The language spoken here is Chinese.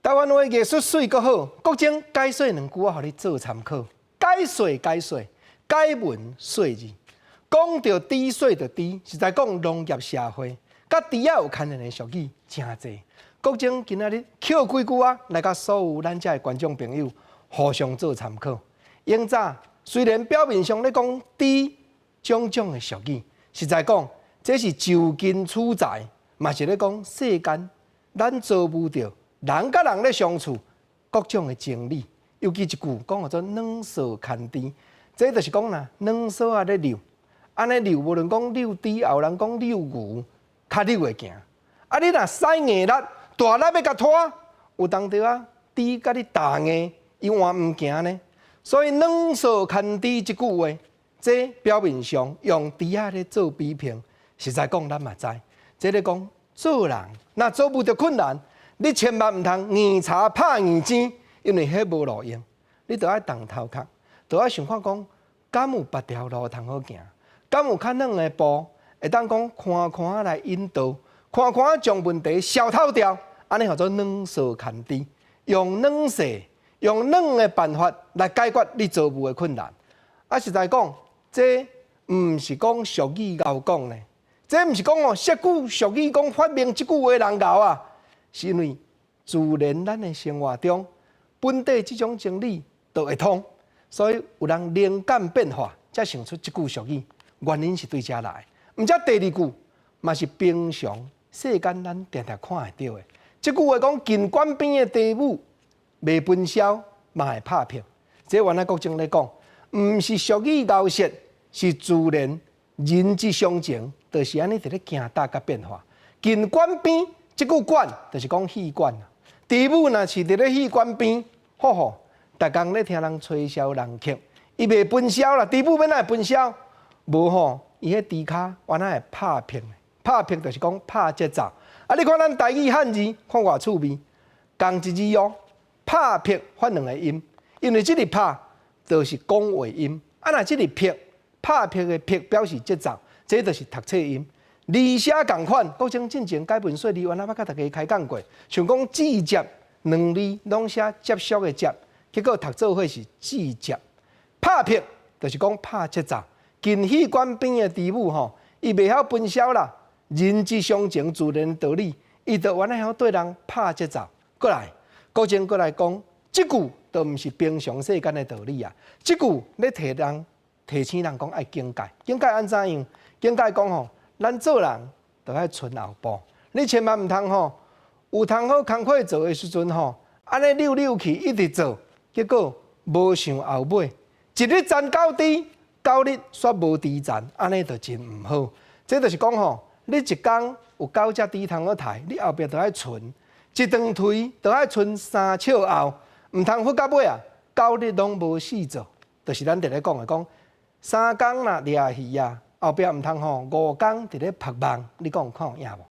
台湾话艺术水阁好，国情解说两句话，互你做参考。解说，解文说字。讲到滴水就滴，是在讲农业社会，甲滴仔有牵连的俗语真侪。国情今仔日捡几句啊，来甲所有咱遮的观众朋友互相做参考。以早虽然表面上咧讲滴种种的俗语，是在讲这是就近取材，嘛是咧讲世间咱遭遇到人甲人咧相处各种的经历。尤其一句讲叫做两手牵滴，这就是讲啦，两手啊咧溜，安尼溜无论讲溜滴，也有人讲溜牛，较溜会行。啊，你若使硬力，大力要甲拖，有当着啊，滴甲你大硬，伊换毋行呢。所以两手牵滴这句话，这表面上用滴仔咧做比拼，实在讲咱嘛知，这咧讲做人，若做不着困难，你千万毋通硬查拍硬尖。因为迄无路用，你着爱动头壳，着爱想看讲，敢有别条路通好行？敢有较软的步，会当讲看看来引导，看看将问题消透掉，安尼叫做软手牵滴，用软势、用软的办法来解决你遭遇的困难。啊，实在讲，这毋是讲俗语敖讲呢，这毋是讲哦，设句俗语讲发明即句话人敖啊，是因为自然咱的生活中。本地这种经历都会通，所以有人灵感变化，才想出这句俗语。原因是对遮来，毋则第二句嘛是平常世间咱常常看会到的。这句话讲近管边的地母袂分销，嘛会拍片。这原来国情咧讲，毋是俗语敖说，是自然人之常情，就是安尼伫咧行大甲变化。近管边这句管，就是讲戏馆。地母若是伫咧戏馆边，吼吼，逐工咧听人吹箫人客，伊袂分销啦。地母要哪会分销？无吼，伊迄猪骹原来会拍片，拍片就是讲拍节奏。啊，你看咱台语汉字，看偌趣味，同一字哦，拍片发两个音，因为即个拍就是讲话音，啊，若即个片拍片的片表示节奏，这就是读册音。字写共款，国情进前解文说字，原来捌甲大家开讲过，像讲字接两字拢写接续的接，结果读做伙是字接。拍片就是讲拍节奏，近戏馆边的地母吼，伊袂晓分销啦，人之常情自然道理，伊就原来晓对人拍节奏。过来，国情过来讲，即句都毋是平常世间的道理啊，即句咧提醒人讲爱境界，境界安怎样？境界讲吼。咱做人都爱存后步，你千万毋通吼，有通好工课做的时阵吼，安尼溜去一直做，结果无想后尾，一日赚到底，9日煞无底赚，安尼就真毋好。这就是讲吼，你一工有9只底通好刣，你后壁都爱存，一长腿都爱存3笑后，毋通活到尾啊，9日拢无事做，就是咱伫咧讲的讲，3工若掠鱼啊。后壁毋通吼，5工伫咧拍梦，你讲有看有影无？